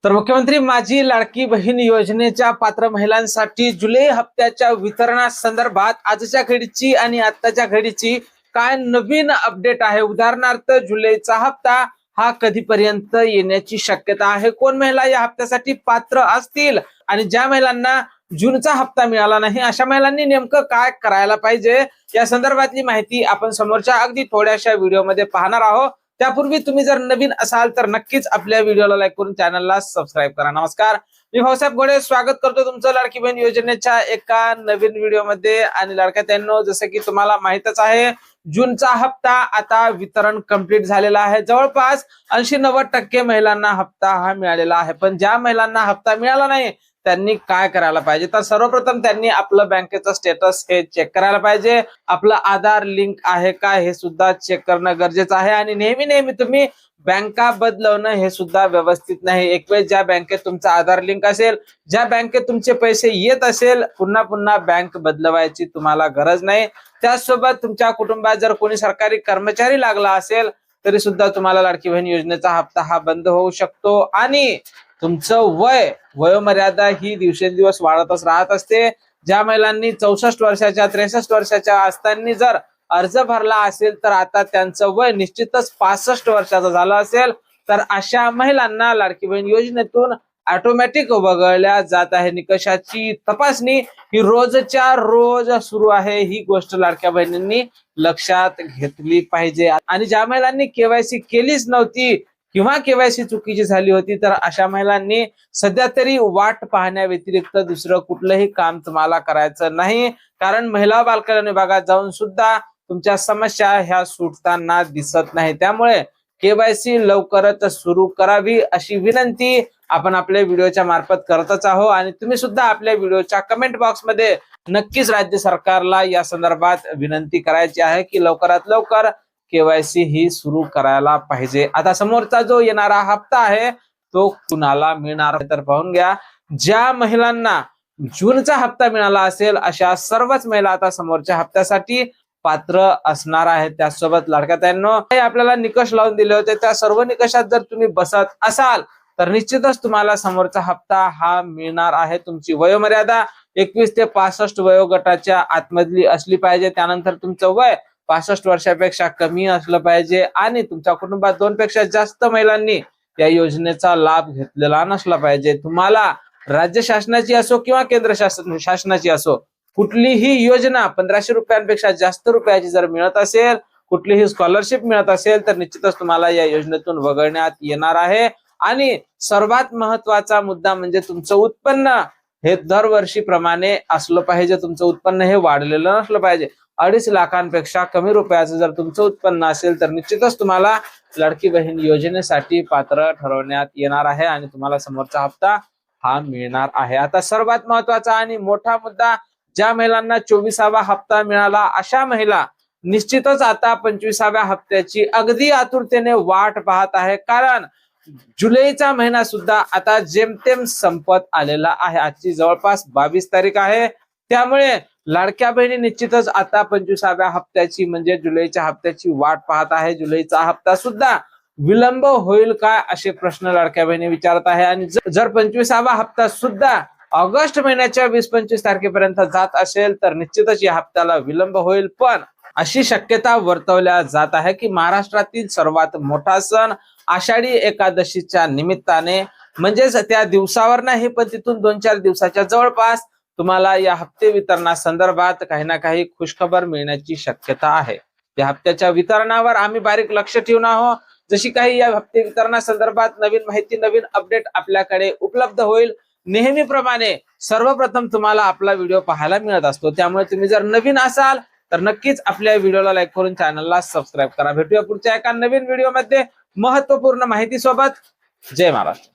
तर मुख्यमंत्री माझी लाडकी बहीण योजनेच्या पात्र महिलांसाठी जुलै हप्त्याच्या वितरणासंदर्भात आजच्या घडीची आणि आत्ताच्या घडीची काय नवीन अपडेट आहे। उदाहरणार्थ जुलैचा हप्ता हा कधीपर्यंत येण्याची शक्यता आहे, कोण महिला या हप्त्यासाठी पात्र असतील आणि ज्या महिलांना जूनचा हप्ता मिळाला नाही अशा महिलांनी नेमकं काय करायला पाहिजे या संदर्भातली माहिती आपण समोरच्या अगदी थोड्याशा व्हिडिओमध्ये पाहणार आहोत। त्यापूर्वी तुम्ही जर नवीन असाल तर नक्कीच आपल्या व्हिडिओला लाईक करून चॅनलला सबस्क्राईब करा। नमस्कार, मी भाऊसाहेब घोडे स्वागत करतो तुमचं लाडकी बहीण योजनेच्या एका नवीन व्हिडिओमध्ये। आणि लाडक्यात्यांनो, जसं की तुम्हाला माहितच आहे, जूनचा हप्ता आता वितरण कंप्लीट झालेला आहे। जवळपास 80-90% महिलांना हप्ता हा मिळालेला आहे। पण ज्या महिलांना हप्ता मिळाला नाही त्यांनी काय करायला पाहिजे, तर सर्वप्रथम त्यांनी आपलं बँकेचं स्टेटस हे चेक करायला पाहिजे। आपलं आधार लिंक आहे का हे सुद्धा चेक करणं गरजेचं आहे। आणि नेहमी तुम्ही बँका बदलवणं हे सुद्धा व्यवस्थित नाही। एक वेळ ज्या बँकेत तुमचा आधार लिंक असेल, ज्या बँकेत तुमचे पैसे येत असेल, पुन्हा बँक बदलवायची तुम्हाला गरज नाही। त्याचसोबत तुमच्या कुटुंबात जर कोणी सरकारी कर्मचारी लागला असेल तरी सुद्धा तुम्हाला लाडकी बहीण योजनेचा हप्ता हा बंद होऊ शकतो। आणि तुमचं वयोमर्यादा ही दिवसेंदिवस वाढतच राहत असते। ज्या महिलांनी 64 वर्षाच्या 63 वर्षाच्या असताना जर अर्ज भरला असेल तर आता त्यांचं वय निश्चितच 65 वर्षाचं झालं असेल, तर अशा महिलांना लाडकी बहीण योजनेतून ऑटोमॅटिक वगळल्या जात आहे। निकषाची तपासणी ही रोजच्या रोज सुरू आहे, ही गोष्ट लाडक्या बहिणींनी लक्षात घेतली पाहिजे। आणि ज्या महिलांनी केवायसी केलीच नव्हती किंवा केवायसी चुकीची झाली होती तर अशा महिलांनी सध्या तरी वाट पाहण्या व्यतिरिक्त दुसरं कुठलंही काम तुम्हाला करायचं नाही, कारण महिला बाल कल्याण विभागात जाऊन सुद्धा तुमच्या समस्या ह्या सुटताना दिसत नाही। त्यामुळे केवायसी लवकरच सुरू करावी अशी विनंती आपण आपल्या व्हिडिओच्या मार्फत करतच आहोत। आणि तुम्ही सुद्धा आपल्या व्हिडिओच्या कमेंट बॉक्समध्ये नक्कीच राज्य सरकारला या संदर्भात विनंती करायची आहे की लवकरात लवकर केवायसी ही सुरू करायला पाहिजे। आता समोरचा जो येणारा हप्ता आहे तो कुणाला मिळणार तर पाहून घ्या। ज्या महिलांना जूनचा हप्ता मिळाला असेल अशा सर्वच महिला आता समोरच्या हप्त्यासाठी पात्र असणार आहेत। त्यासोबत लाडक्यात्यांनो, आपल्याला निकष लावून दिले होते त्या सर्व निकषात जर तुम्ही बसत असाल तर निश्चितच तुम्हाला समोरचा हप्ता हा मिळणार आहे। तुमची वयोमर्यादा 21 ते 65 वयोगटाच्या आतमधली असली पाहिजे। त्यानंतर तुमचं वय 65 वर्षापेक्षा कमी असलं पाहिजे आणि तुमच्या कुटुंबात 2 पेक्षा जास्त महिलांनी या योजनेचा लाभ घेतलेला नसला पाहिजे। तुम्हाला राज्य शासनाची असो किंवा केंद्र शासनाची असो कुठलीही योजना 1500 रुपयांपेक्षा जास्त रुपयाची जर मिळत असेल, कुठलीही स्कॉलरशिप मिळत असेल तर निश्चितच तुम्हाला या योजनेतून वगळण्यात येणार आहे। आणि सर्वात महत्वाचा मुद्दा म्हणजे तुमचं उत्पन्न हे दरवर्षीप्रमाणे असलं पाहिजे। तुमचं उत्पन्न हे वाढलेलं नसलं पाहिजे। 2.5 लाखांपेक्षा कमी रुपयाचं जर तुमचं उत्पन्न असेल तर निश्चितच तुम्हाला लाडकी बहीण योजनेसाठी पात्र ठरवण्यात येणार आहे आणि तुम्हाला समोरचा हप्ता हा मिळणार आहे। आता सर्वात महत्वाचा आणि मोठा मुद्दा, ज्या महिलांना 24वा हप्ता मिळाला अशा महिला निश्चितच आता 25व्या हप्त्याची अगदी आतुरतेने वाट पाहत आहे, कारण जुलैचा महिना सुद्धा आता जेमतेम संपत आलेला आहे। आजची जवळपास 22 तारीख आहे। त्यामुळे लाडक्या बहिणी निश्चितच आता 25व्या हप्त्याची म्हणजे जुलैच्या हप्त्याची वाट पाहत आहे। जुलैचा हप्ता सुद्धा विलंब होईल का असे प्रश्न लाडक्या बहिणी विचारत आहे। आणि जर 25वा हप्ता सुद्धा ऑगस्ट महिन्याच्या 20-25 तारखेपर्यंत जात असेल तर निश्चितच या हप्त्याला विलंब होईल। पण अशी शक्यता वर्तवल्या जात आहे की महाराष्ट्रातील सर्वात मोठा सण आषाढी एकादशीच्या निमित्ताने, म्हणजेच त्या दिवसावर नाही पण तिथून 2-4 दिवसाच्या जवळपास तुम्हाला या हप्ते वितरणासंदर्भात काही ना काही खुशखबर मिळण्याची शक्यता आहे। या हप्त्याच्या वितरणावर आम्ही बारीक लक्ष ठेवून आहोत। जशी काही या हप्ते वितरणासंदर्भात नवीन माहिती, नवीन अपडेट आपल्याकडे उपलब्ध होईल, नेहमीप्रमाणे सर्वप्रथम तुम्हाला आपला व्हिडिओ पाहायला मिळत असतो। त्यामुळे तुम्ही जर नवीन असाल तर नक्कीच आपल्या व्हिडिओला लाईक करून चॅनलला सबस्क्राईब करा। भेटूया पुढच्या एका नवीन व्हिडिओमध्ये महत्त्वपूर्ण माहिती सोबत। जय महाराष्ट्र।